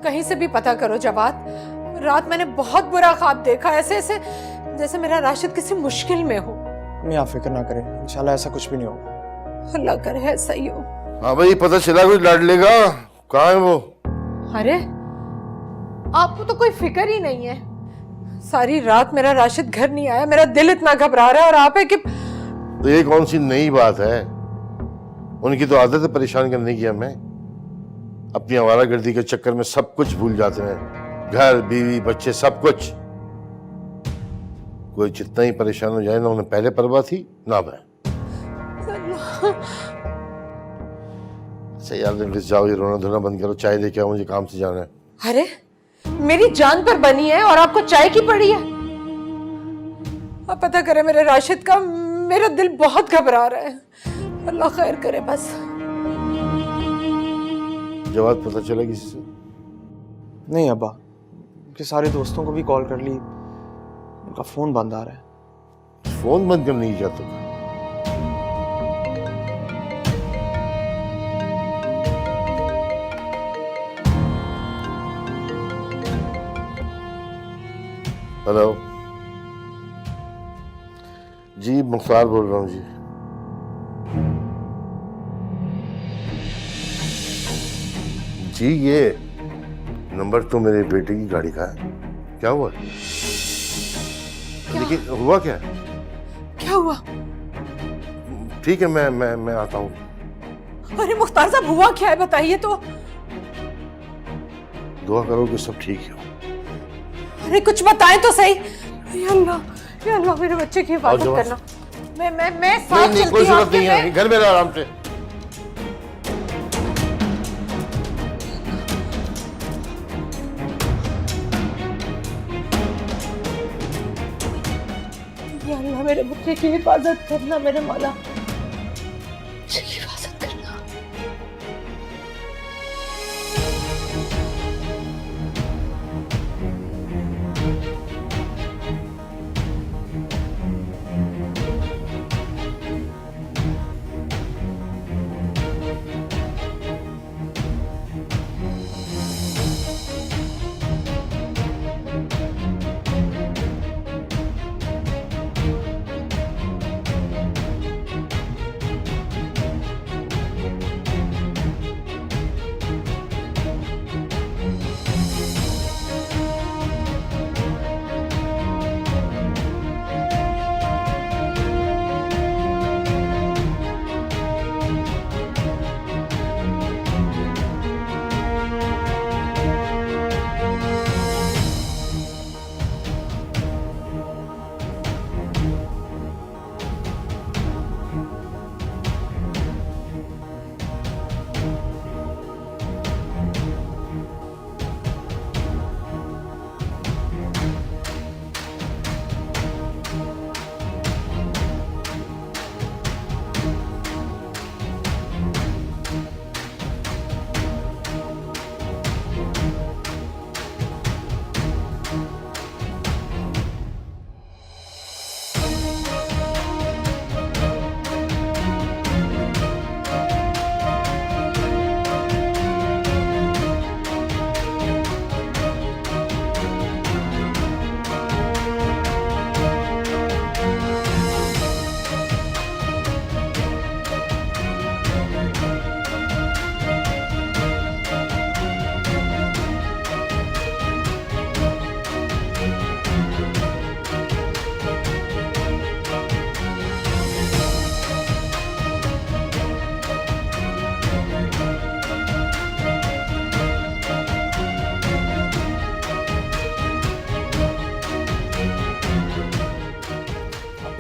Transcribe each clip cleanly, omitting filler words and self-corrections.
कहीं से भी पता करो जवाद। रात मैंने बहुत बुरा ख्वाब देखा, ऐसे ऐसे जैसे मेरा राशिद किसी मुश्किल में हो। मैं आप फिक्र ना करें, इंशाल्लाह ऐसा कुछ भी नहीं होगा। अल्लाह करे ऐसा ही हो। हाँ भाई, पता चला कोई लाडले का? कहाँ है वो? अरे आपको तो कोई फिक्र ही नहीं है। सारी रात मेरा राशिद घर नहीं आया, मेरा दिल इतना घबरा रहा है, और आप है कि तो ये कौन सी नई बात है? उनकी तो आदत है परेशान करने की हमें। अपनी आवारागर्दी के चक्कर में सब कुछ भूल जाते हैं, घर, बीवी, बच्चे, सब कुछ। कोई जितना ही परेशान हो जाए ना, उन्हें पहले परवाह थी ना मैं। अच्छा यार, प्लीज जाओ, ये रोना धोना बंद करो, चाय लेके आओ, मुझे काम से जाना है। अरे मेरी जान पर बनी है और आपको चाय की पड़ी है? आप पता करें मेरे राशिद का, मेरा दिल बहुत घबरा रहा है। अल्लाह खैर करे बस। जवाब पता चला किसी से? नहीं अब्बा, उनके सारे दोस्तों को भी कॉल कर ली, उनका फोन बंद आ रहा है। फोन बंद करने की क्या तुम? हेलो जी, मुख्तार बोल रहा हूँ जी। जी ये नंबर तो मेरे बेटे की गाड़ी का है। क्या हुआ? लेकिन हुआ क्या? क्या हुआ? ठीक है, मैं आता हूँ। अरे मुख्तार साहब, हुआ क्या है बताइए तो। दुआ करो कि सब ठीक हो। अरे कुछ बताएं तो सही। या अल्लाह मेरे बच्चे की हिफाजत करना। मैं साथ नहीं, कोई चलती हूँ जरूरत नहीं है, घर में रहो आराम से। या अल्लाह मेरे बच्चे की हिफाजत करना, मेरे मौला बच्चे की हिफाजत करना।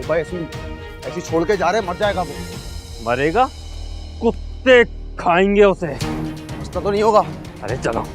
भाई ऐसी छोड़ के जा रहे, मर जाएगा वो। मरेगा? कुत्ते खाएंगे उसे। ऐसा तो नहीं होगा। अरे चलो।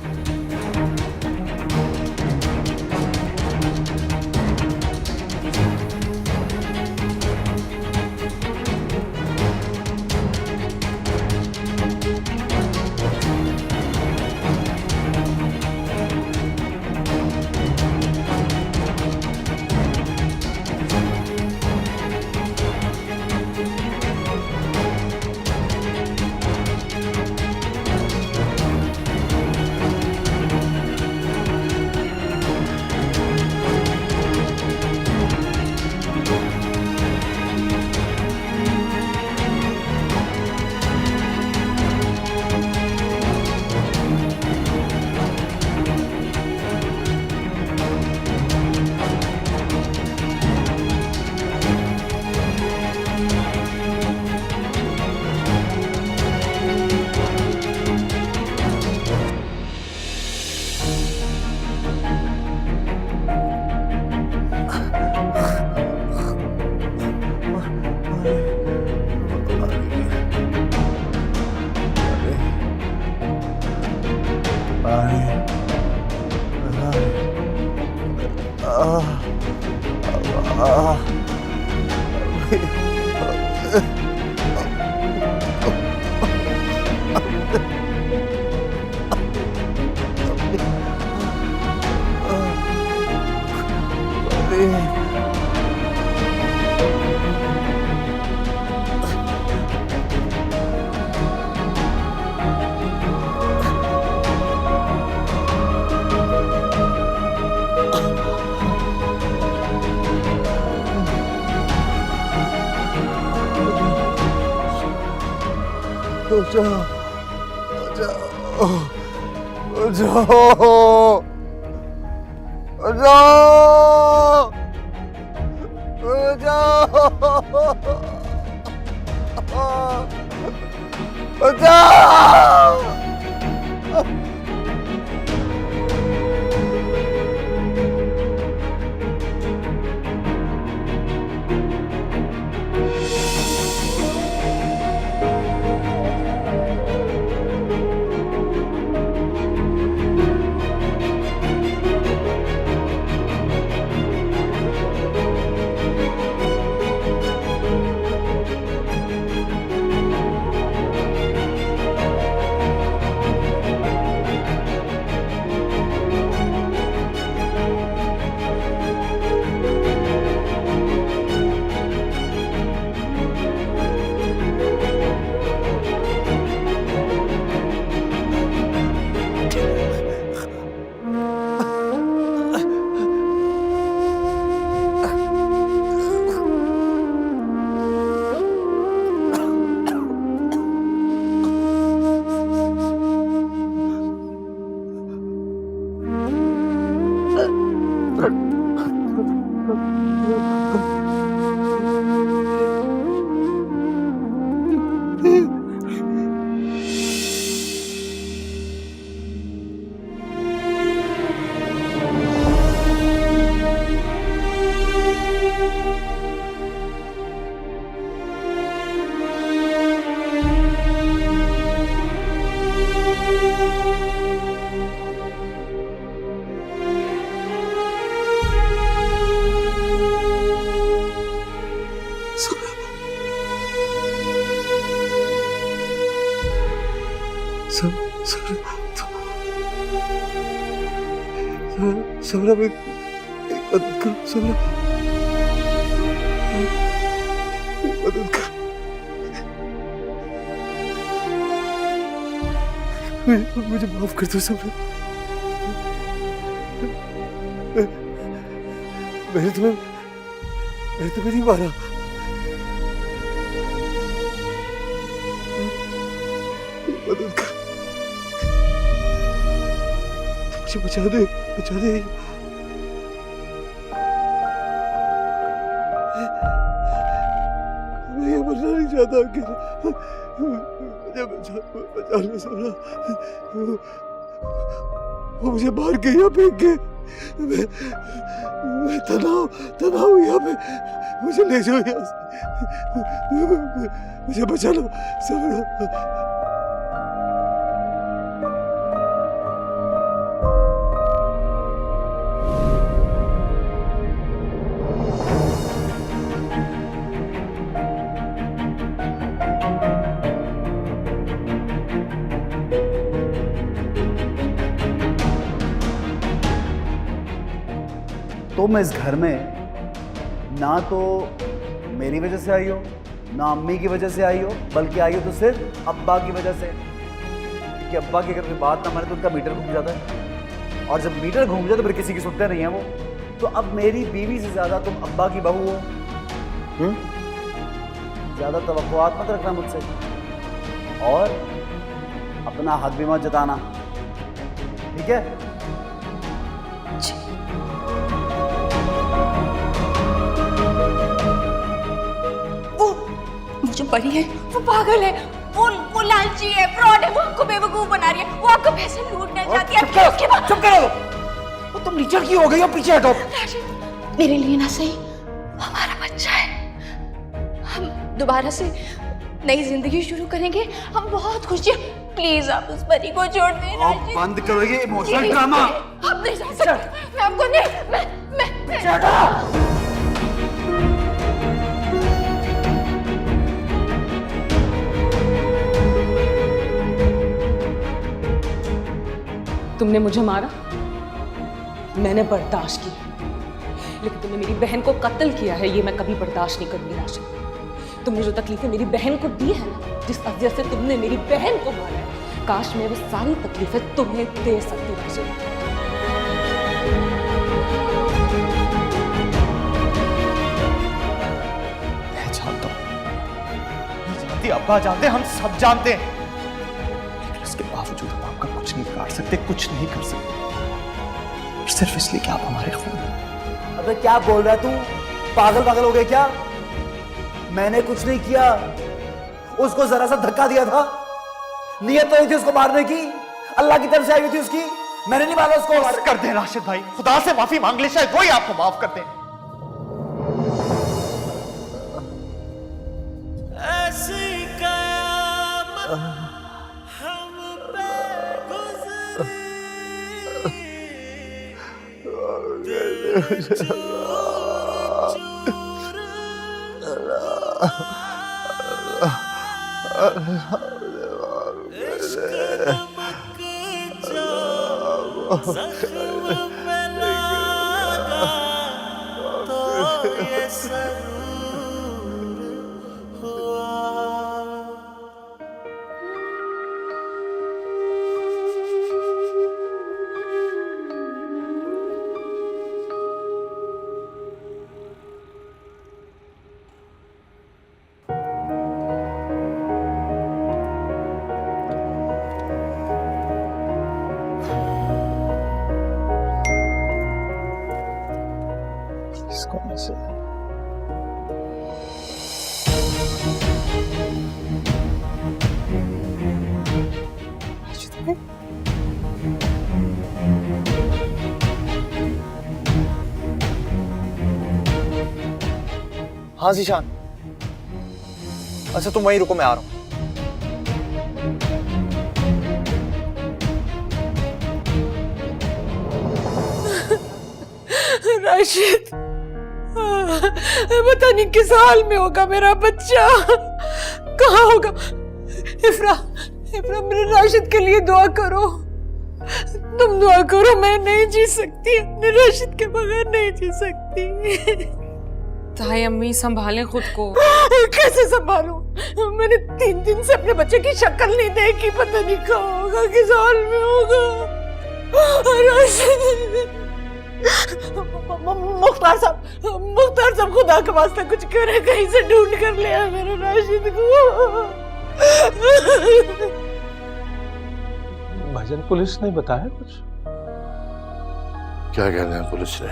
सबरा मदद करो, सबरा मदद करो, मुझे माफ कर दो सबरा। मैंने तुम्हें नहीं मारा। मदद कर, मुझे बचा दे। मैं ये मरना नहीं चाहता अकेला। मुझे बचा लो सबरा। वो मुझे मार के यहाँ फेंक के, मैं तनाव यहाँ पे, मुझे ले जाओ यहाँ से, मुझे बचा लो सबरा। तुम इस घर में ना तो मेरी वजह से आई हो, ना अम्मी की वजह से आई हो, बल्कि आई हो तो सिर्फ अब्बा की वजह से। कि अब्बा की अगर कोई बात ना माने तो उनका मीटर घूम जाता है, और जब मीटर घूम जाए तो फिर किसी की सुनते नहीं है वो। तो अब मेरी बीवी से ज्यादा तुम अब्बा की बहू हो। ज्यादा तवक्कुआत मत रखना मुझसे, और अपना हक भी मत जताना, ठीक है? जो परी है वो पागल है, वो लालची है, फ्रॉड है, वो आपको बेवकूफ बना रही है, वो आपका पैसे लूटना चाहती है। चुप करो, वो तुम नीचे की हो गई हो, पीछे हटो। मेरे लिए ना सही, हमारा बच्चा है। हम दोबारा से नई जिंदगी शुरू करेंगे, हम बहुत खुश हैं। प्लीज आप उस परी को छोड़ दें आप राशिद। बंद करो ये इमोशनल ड्रामा। आप नहीं जा सकते। मैं आपको नहीं, मैं तुमने मुझे मारा, मैंने बर्दाश्त की, लेकिन तुमने मेरी बहन को कत्ल किया है, ये मैं कभी बर्दाश्त नहीं करूंगी राशिद। तुमने जो तकलीफें मेरी बहन को दी है ना, जिस अजियत से तुमने मेरी बहन को मारा है, काश मैं वो सारी तकलीफें तुम्हें दे सकती राशिद। मैं जानता हूं, मैं जानती, अब्बा जानते, हम सब जानते हैं, लेकिन इसके बावजूद हम आपका कुछ नहीं काट सकते, कुछ नहीं कर सकते, सिर्फ इसलिए कि आप हमारे खून हैं। अबे क्या बोल रहा है तू? पागल हो गए क्या? मैंने कुछ नहीं किया, उसको जरा सा धक्का दिया था, नियत तो थी उसको मारने की, अल्लाह की तरफ से आई हुई थी उसकी, मैंने नहीं मारा उसको। माफ कर दें राशिद भाई, खुदा से माफी मांग ले, शायद वही आपको माफ कर दें। कौन से हाँ जीशान, अच्छा तुम वहीं रुको, मैं आ रहा हूं। राशिद, पता नहीं किस हाल में होगा मेरा बच्चा, कहाँ होगा। इफ्रा, इफ्रा मेरे राशिद के लिए दुआ करो, तुम दुआ करो, मैं नहीं जी सकती, अपने राशिद के बगैर नहीं जी सकती। ताई अम्मी संभालें खुद को। कैसे संभालूं? मैंने 3 दिन से अपने बच्चे की शक्ल नहीं देखी, पता नहीं कहाँ होगा, किस हाल में होगा। मुख्तार साहब खुदा का वास्ता कुछ करे, कहीं से ढूंढ कर ले आए मेरे राशिद को। भाईजान, पुलिस ने बताया कुछ? क्या कहना है पुलिस ने?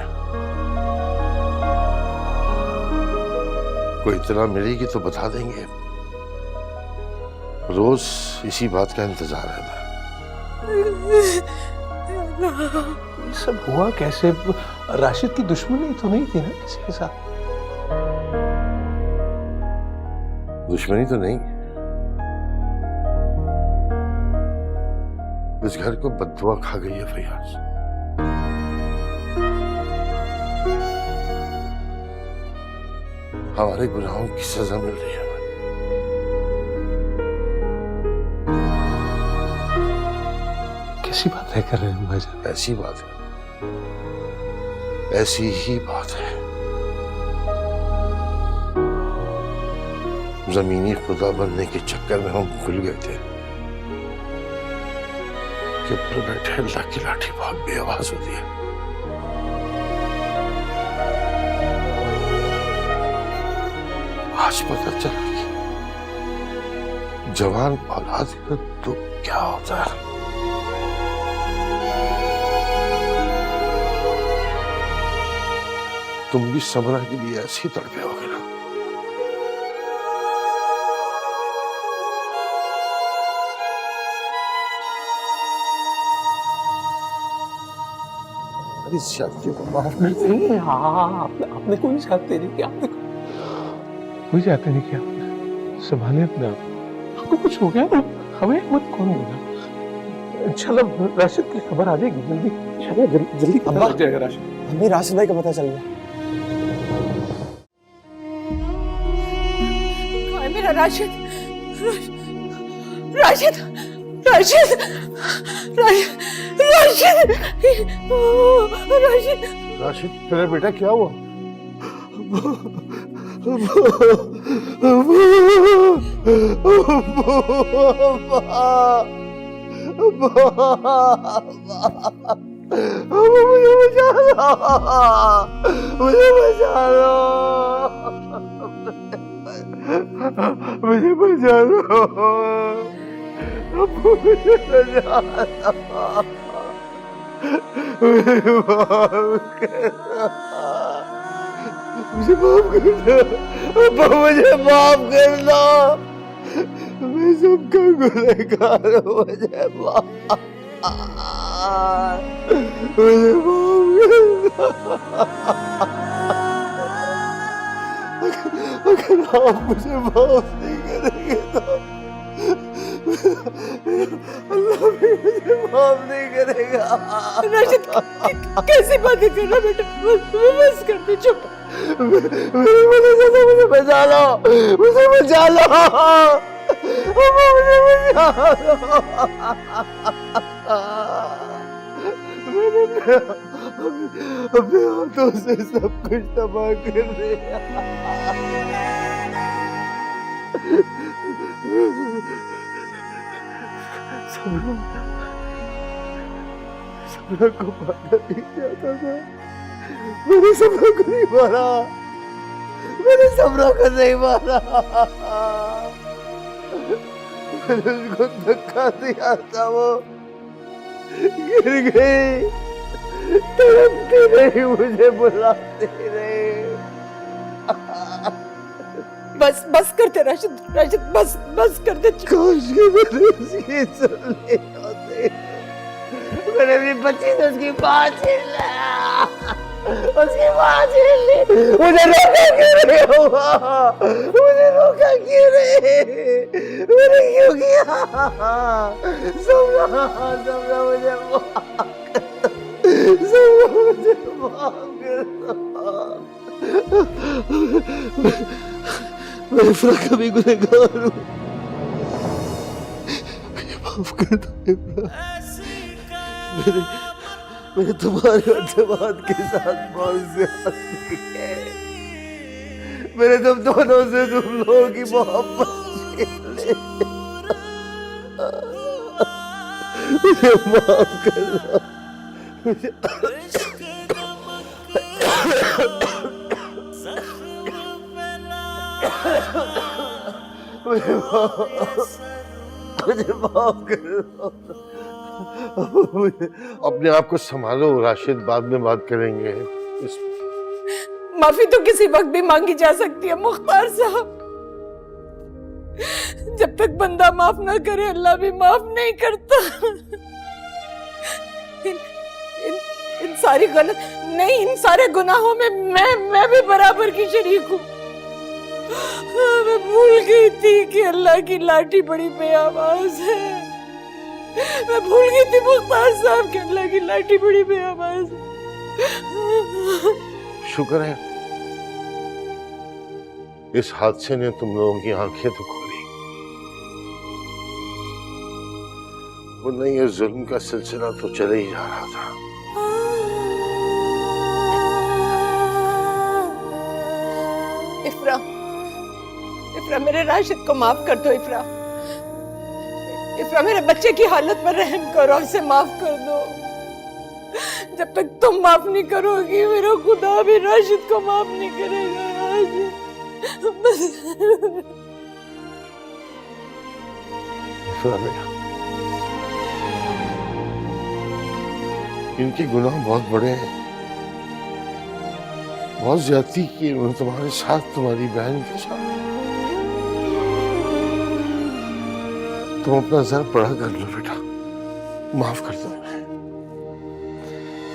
कोई इत्तला मिलेगी तो बता देंगे, रोज इसी बात का इंतजार है। ये सब हुआ कैसे? राशिद की दुश्मनी तो नहीं थी ना किसी के साथ? दुश्मनी तो नहीं, इस घर को बददुआ खा गई है फैयाज। हमारे गुनाहों की सजा मिल रही है हमें। कैसी बातें कर रहे हैं भाईजान? ऐसी बात है, ऐसी ही बात है। जमीनी खुदा बनने के चक्कर में हम भूल गए थे कि ऊपर बैठे अल्लाह की लाठी बहुत बेआवाज होती है। आज पता चला कि जवान औलाद का दुख क्या होता है। तुम भी समरा के लिए ऐसे ही तड़पे होगे ना? अरे ज्यादतियों को माफ कर दे। हाँ, आपने कोई ज्यादती नहीं की, आपने कोई ज्यादती नहीं किया। संभाले अपने आप, आपको कुछ हो गया ना? हमें मत कौन बोला। इंशाल्लाह राशिद की खबर आ जाएगी जल्दी, इंशाल्लाह जल्दी पता लग जाएगा राशिद। हमें राशिद भाई का पता चल गया। कहाँ है मेरा राशिद? राशिद राशिद राशिद राशिद राशिद राशिद तेरा बेटा क्या हुआ? मुझे बचा लो, मुझे बचा लो, मुझे बचा लो, मुझे बचा लो, मुझे माफ कर दो, मुझे माफ कर दो, मैं सबका गुनहगार हूँ, मुझे माफ कर दो। अगर आप मुझे माफ नहीं करेंगे तो अल्लाह भी मुझे माफ नहीं करेगा। राशिद कैसी बातें कर रहा बेटा? बस कर दे, चुप। मुझे बचा लो, मुझे बचा लो, मुझे बचा लो। अपने हाथों से सब कुछ तबाह कर दिया। सबरा को मारना नहीं चाहता था, मैंने सबरा को नहीं मारा, मैंने सबरा को नहीं मारा, मैंने उसको धक्का दिया था, वो गिर गई, तड़पती रही, मुझे बुलाती रही। बस बस करते राशिद, राशिद बस करते। काश कि मैंने उसकी सुन ली होती, मैंने अपनी बच्ची से उसकी बात छीन लिया, उसकी बात छीन ली। मुझे रोका क्यों नहीं हुआ? मुझे रोका क्यों नहीं? मैंने क्यों किया? सबरा मुझे माफ कर दो, सबरा मुझे माफ कर दो। मैं इफ्रा का भी गुनहगार हूँ, माफ कर दो इफ्रा। मैंने तुम्हारे अजवाद के साथ बहुत ज्यादती की है, मैंने तुम दोनों से तुम लोगों की मोहब्बत छीन ली, मुझे माफ कर दो, मुझे मुझे माफ कर दो। अपने आप को संभालो राशिद, बाद में बात करेंगे। माफी तो किसी वक्त भी मांगी जा सकती है मुख्तार साहब। जब तक बंदा माफ ना करे अल्लाह भी माफ नहीं करता। इन सारी गलत नहीं, इन सारे गुनाहों में मैं भी बराबर की शरीक हूँ। मैं भूल गई थी कि अल्लाह की लाठी बड़ी बेआवाज है। मैं भूल गई थी मुख्तार साहब कि अल्लाह की लाठी बड़ी बेआवाज है। शुक्र है इस हादसे ने तुम लोगों की आंखें तो खोली, वरना ये जुल्म का सिलसिला तो चले ही जा रहा था। इफ्रा, इफ्रा मेरे राशिद को माफ कर दो। इफ्रा, इफ्रा मेरे बच्चे की हालत पर रहम करो, उसे माफ कर दो। जब तक तुम माफ नहीं करोगी मेरा खुदा भी राशिद को माफ नहीं करेगा। राशिद बस। इनके गुनाह बहुत बड़े हैं, बहुत ज्यादती की उन्होंने तुम्हारे साथ, तुम्हारी बहन के साथ। तुम अपना जर पढ़ा कर लो बेटा, माफ कर दो,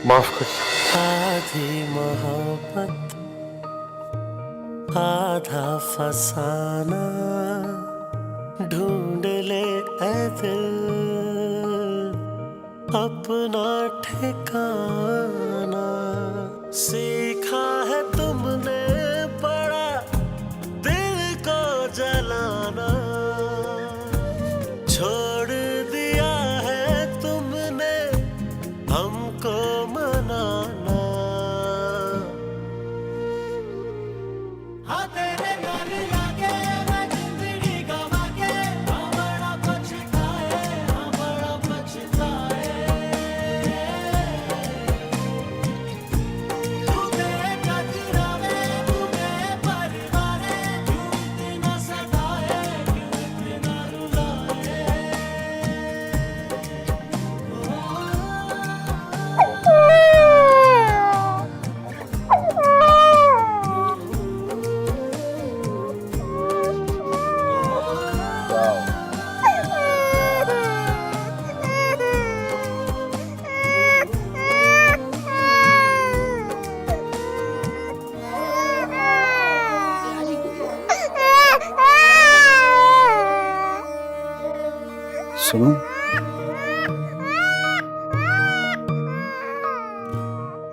माफ कर दो। आधी मोहब्बत आधा फसाना, ढूंढ ले ऐ दिल अपना ठिकाना। सीखा है तुमने बड़ा दिल को जलाना, छोड़ दिया है तुमने हमको मनाना। हाँ तेरे नाल लागे मैं जिंदगी गवा के, हाँ बड़ा पछताए, हाँ बड़ा पछताए। तू मेरे टकरावे, तू मेरे परवाने, क्यों इतना सताए, क्यों इतना रुलाए। सुनो,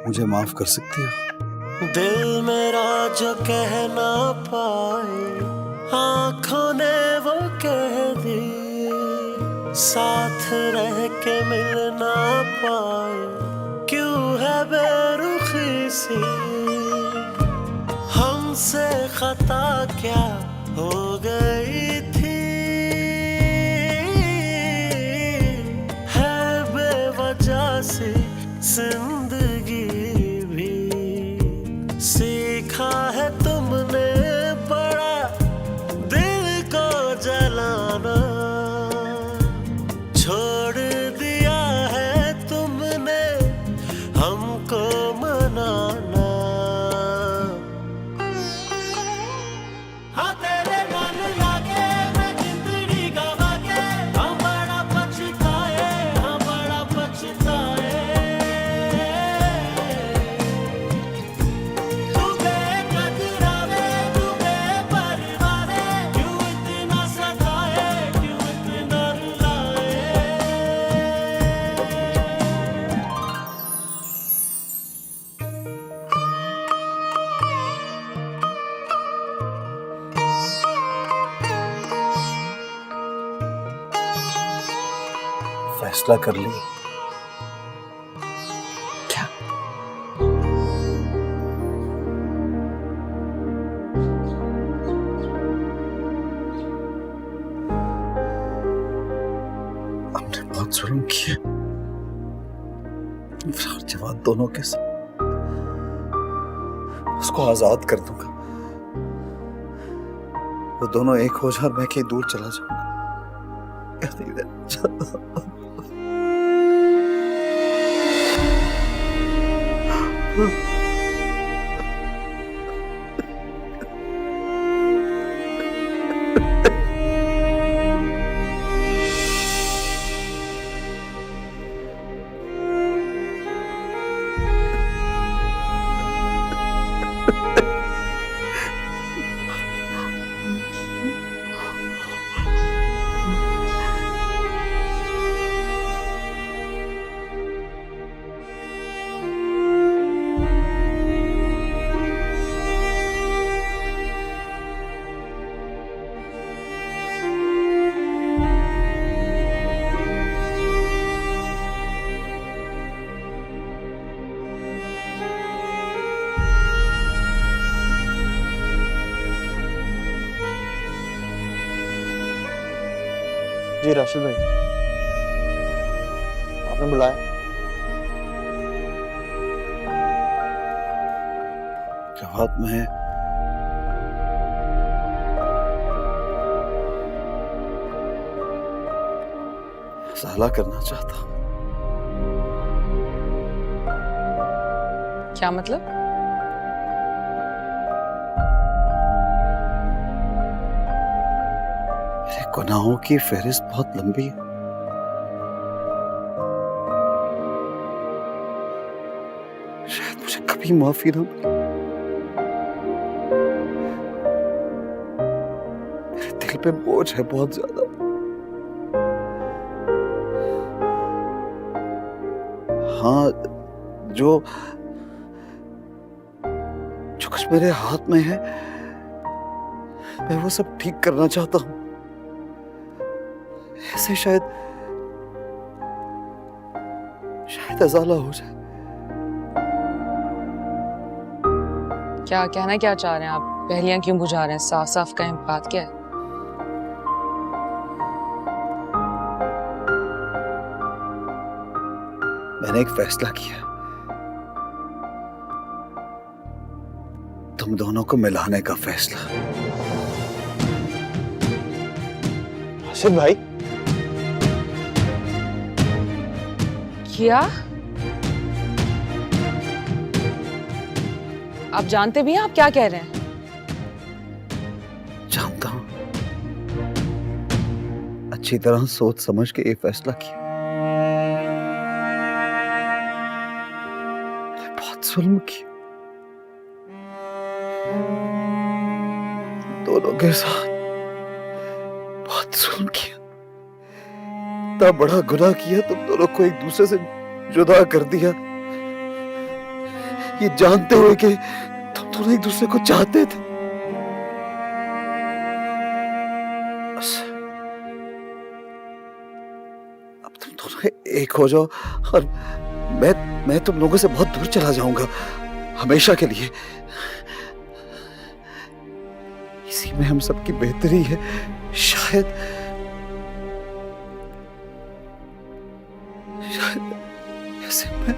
मुझे माफ कर सकती हो? दिल मेरा जो कह ना पाए, आंखों ने वो कह दी। साथ रह के मिल ना पाए, क्यों है बेरुखी सी। हमसे खता क्या हो गई थी, है बेवजह सी जिंदगी भी। सीखा है तुमने बड़ा दिल को जलाना, छोड़ दिया है तुमने हमको मनाना। हाँ तेरे नाल लागे मैं जिंदगी गवा के, हाँ बड़ा पछताए, हाँ बड़ा पछताए। तू बेकदरावे, तू बेपरवाने, क्यों इतना सताए, क्यों इतना रुलाए। फैसला कर ली? क्या? हमने बहुत जुल्म किए, इफ्रार जवाद दोनों के साथ। उसको आजाद कर दूंगा, वो दोनों एक हो जाए और मैं कहीं दूर चला जाऊंगा। कहीं रहना चाहता। जी राशिद भाई, आपने बुलाया? जवाब मैं साला करना चाहता हूं। क्या मतलब? मेरे गुनाहों की फहरिस्त बहुत लंबी है। शायद मुझे कभी माफी ना मिले। मेरे दिल सर पे बोझ है बहुत ज्यादा। हाँ, जो कुछ मेरे हाथ में है मैं वो सब ठीक करना चाहता हूं। ऐसे शायद अजाला हो जाए। क्या कहना क्या चाह रहे हैं आप? पहलियां क्यों बुझा रहे हैं? साफ साफ कहें, बात क्या है? मैंने एक फैसला किया, तुम दोनों को मिलाने का फैसला। राशिद भाई, क्या आप जानते भी हैं आप क्या कह रहे हैं? जानता हूं, अच्छी तरह सोच समझ के ये फैसला किया। बहुत जुल्म किया दोनों के साथ, बहुत जुल्म किया। इतना बड़ा गुनाह किया, तुम दोनों को एक दूसरे से जुदा कर दिया, ये जानते हुए कि तुम दोनों एक दूसरे को चाहते थे। बस अब तुम दोनों एक हो जाओ और मैं तुम लोगों से बहुत दूर चला जाऊंगा, हमेशा के लिए। इसी में हम सबकी बेहतरी है। शायद ऐसे मैं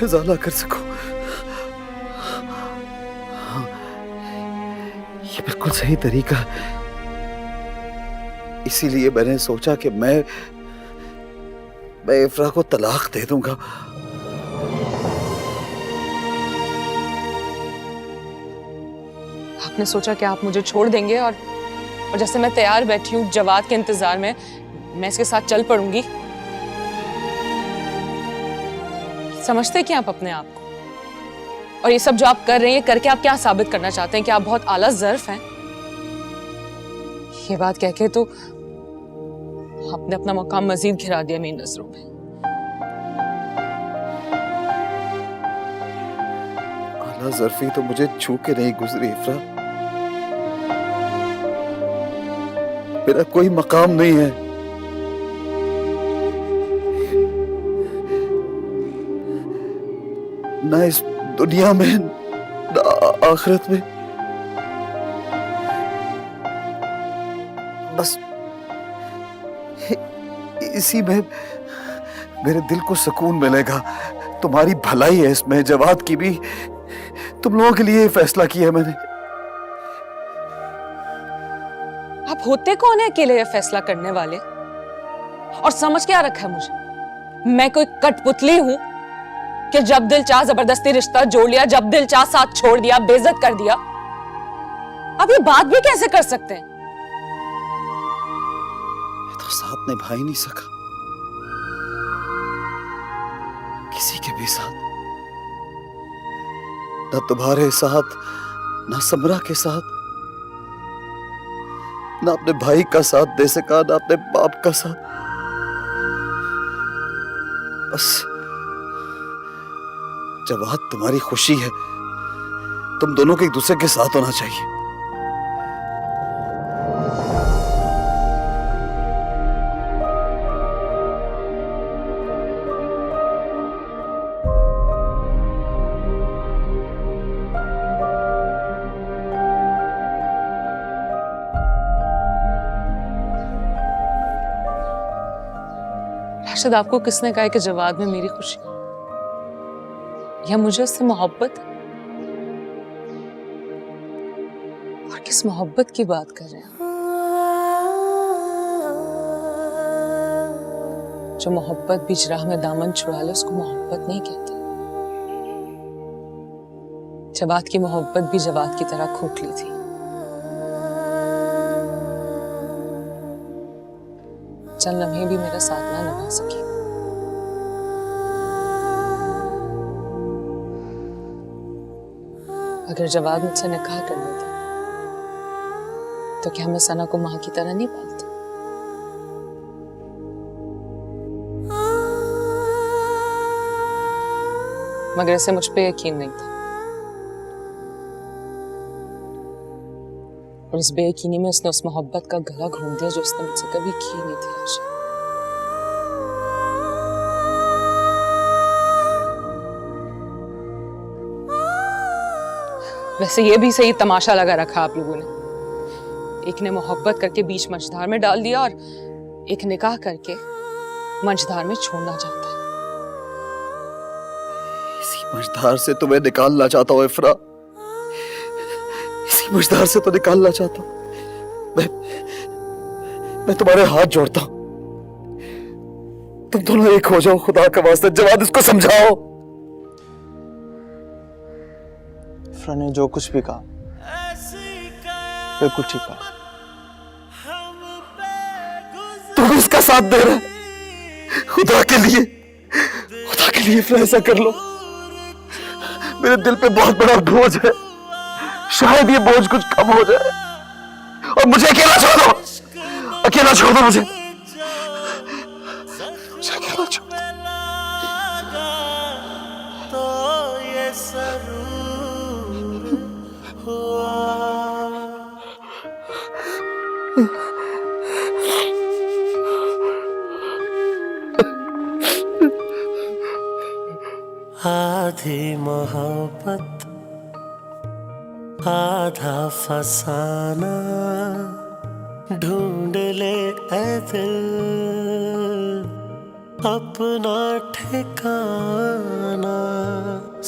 इजाला कर सकूं। हाँ, ये बिल्कुल सही तरीका है। इसीलिए मैंने सोचा कि मैं इफ्रा को तलाक दे दूंगा। आपने सोचा कि आप मुझे छोड़ देंगे और जैसे मैं तैयार बैठी हूँ जवाद के इंतजार में, मैं इसके साथ चल पड़ूंगी? समझते क्या आप अपने आप को? और ये सब जो आप कर रहे हैं, करके आप क्या साबित करना चाहते हैं? कि आप बहुत आला ज़र्फ हैं? ये बात कह के तो आपने अपना मकाम मजीद गिरा दिया मेरी नजरों में। आला ज़र्फी तो मुझे छू के नहीं गुजरी इफ्रा। मेरा कोई मकाम नहीं है। ना इस दुनिया में ना आखिरत में। बस इसी में मेरे दिल को सुकून मिलेगा। तुम्हारी भलाई है इसमें, जवाद की भी। तुम लोगों के लिए फैसला किया है मैंने। आप होते कौन है अकेले ये फैसला करने वाले? और समझ क्या रखा है मुझे? मैं कोई कठपुतली हूं कि जब दिल चाह जबरदस्ती रिश्ता जोड़ लिया, जब दिल चाह साथ छोड़ दिया, बेइज्जत कर दिया? अब ये बात भी कैसे कर सकते हैं? मैं तो साथ निभा ही नहीं सका किसी के भी साथ। ना तुम्हारे साथ, ना समरा के साथ, ना अपने भाई का साथ दे सका, ना अपने बाप का साथ। बस जवाद तुम्हारी खुशी है, तुम दोनों को एक दूसरे के साथ होना चाहिए। राशिद, आपको किसने कहा कि जवाद में मेरी खुशी या मुझे उससे मोहब्बत है? और किस मोहब्बत की बात कर रहे हैं आप? जो मोहब्बत बीच राह में दामन छुड़ा ले उसको मोहब्बत नहीं कहते। जवाद की मोहब्बत भी जवाद की तरह खोखली थी। चंद लम्हे भी मेरा साथ ना निभा सकी। अगर जवाद मुझसे निकाह कर लेता तो क्या मैं सना को माँ की तरह नहीं पालती? मगर इसे मुझ पे यकीन नहीं था, और इस बेयकीनी में उसने उस मोहब्बत का गला घूम दिया जो उसने मुझसे कभी की नहीं थी आशा। वैसे ये भी सही तमाशा लगा रखा आप लोगों ने। एक ने मोहब्बत करके बीच मंझधार में डाल दिया और एक निकाह करके मंझधार में छोड़ना चाहता है। इसी मझधार से तुम्हें निकालना चाहता हूँ इफ्रा, इसी मझधार से तो निकालना चाहता हूँ। मैं तुम्हारे हाथ जोड़ता हूँ, तुम दोनों एक हो जाओ, खुदा का वास्ते जवाद इसको समझाओ। इफ्रा ने जो कुछ भी कहा बिल्कुल ठीक कहा। तुम इसका साथ दे रहे, खुदा के लिए इफ्रा ऐसा कर लो। मेरे दिल पे बहुत बड़ा बोझ है, शायद ये बोझ कुछ कम हो जाए और मुझे अकेला छोड़ दो, अकेला छोड़ दो मुझे अकेला छोड़ दो। तो ये जरूर हुआ। आधी मोहब्बत आधा फसाना, ढूंढ ले ऐ दिल अपना ठिकाना।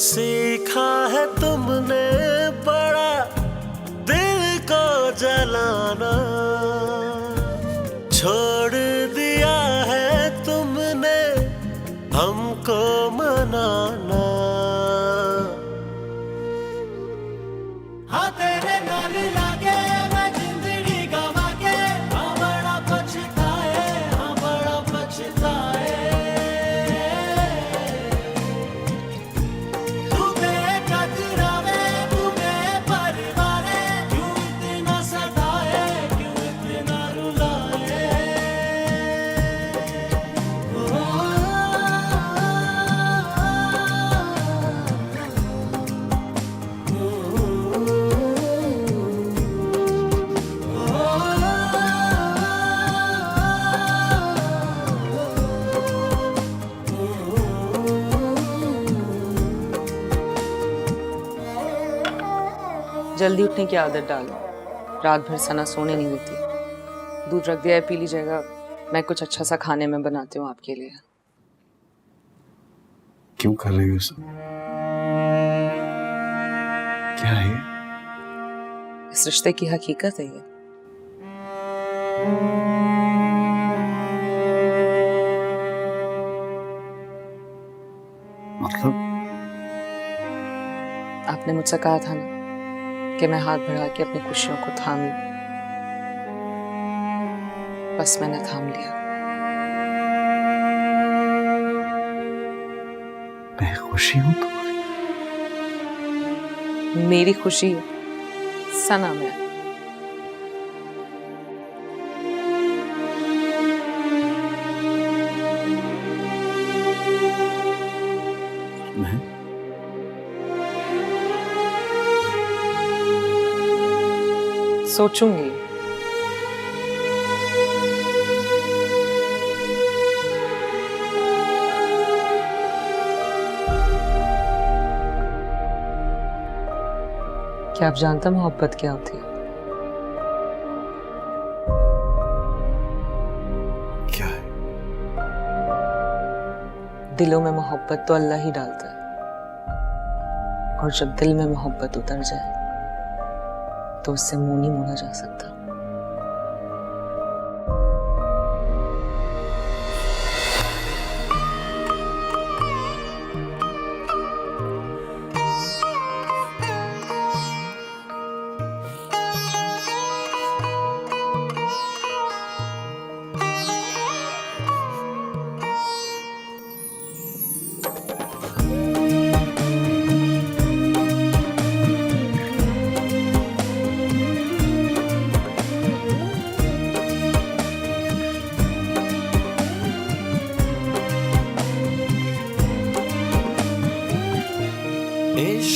सीखा है तुमने बड़ा दिल को जलाना, छोड़ दिया है तुमने हमको मनाना। हाँ तेरे नाल लागे मैं जिंदगी गवा के, हाँ बड़ा पछताए, हाँ बड़ा पछताए। तू बेकदरावे, तू बेपरवाहे, क्यों इतना सताए, क्यों इतना रुलाए। जल्दी उठने की आदत डालो, रात भर सना सोने नहीं देती। दूध रख दिया है, पी लीजिएगा। मैं कुछ अच्छा सा खाने में बनाती हूँ आपके लिए। क्यों कर रही हो सब? क्या है ये? इस रिश्ते की हकीकत है ये। मतलब आपने मुझसे कहा था ना कि मैं हाथ बढ़ा के अपनी खुशियों को थाम लूं, बस मैंने थाम लिया। मैं खुशी हूं तुम्हारी? मेरी खुशी सना में है। मैं सोचूंगी। क्या आप जानते मोहब्बत क्या होती है? क्या है? दिलों में मोहब्बत तो अल्लाह ही डालता है, और जब दिल में मोहब्बत उतर जाए तो उससे मुंह नहीं मोड़ा जा सकता।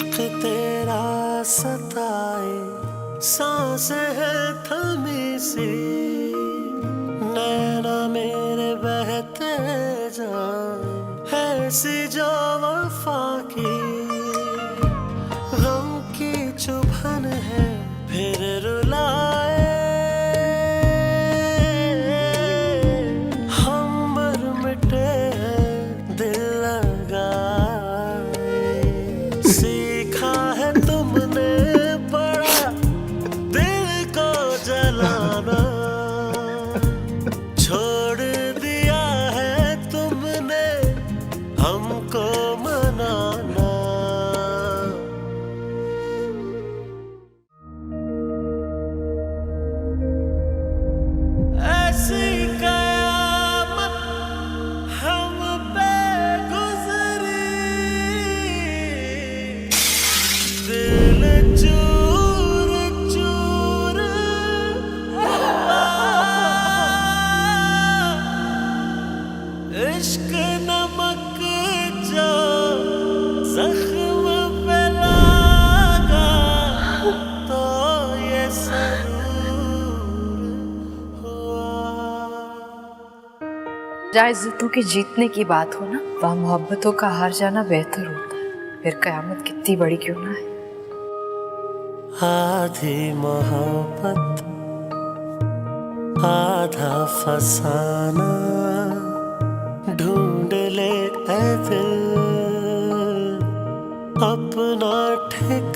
इश्क तेरा सताए, सांस है थमी सी, नैना मेरे बहते जाए, ऐसी जो वफा की, गम की चुभन है फिर रुलाए, हम मर मिटे हैं दिल लगाए, सीखा है तुमने बड़ा दिल को जलाना, छोड़ दिया है तुमने हमको मनाना। ऐसी कयामत हम पे गुजरी, दिल चूर चूर हुआ, इश्क नमक जो जख्म पे लगा, तो ये जहाँ इज्जतों के जीतने की बात हो ना, वहाँ मोहब्बतों का हार जाना बेहतर होता है, फिर कयामत कितनी बड़ी क्यों ना है। आधी मोहब्बत आधा फसाना, ढूंढ ले ऐ दिल अपना ठिकाना।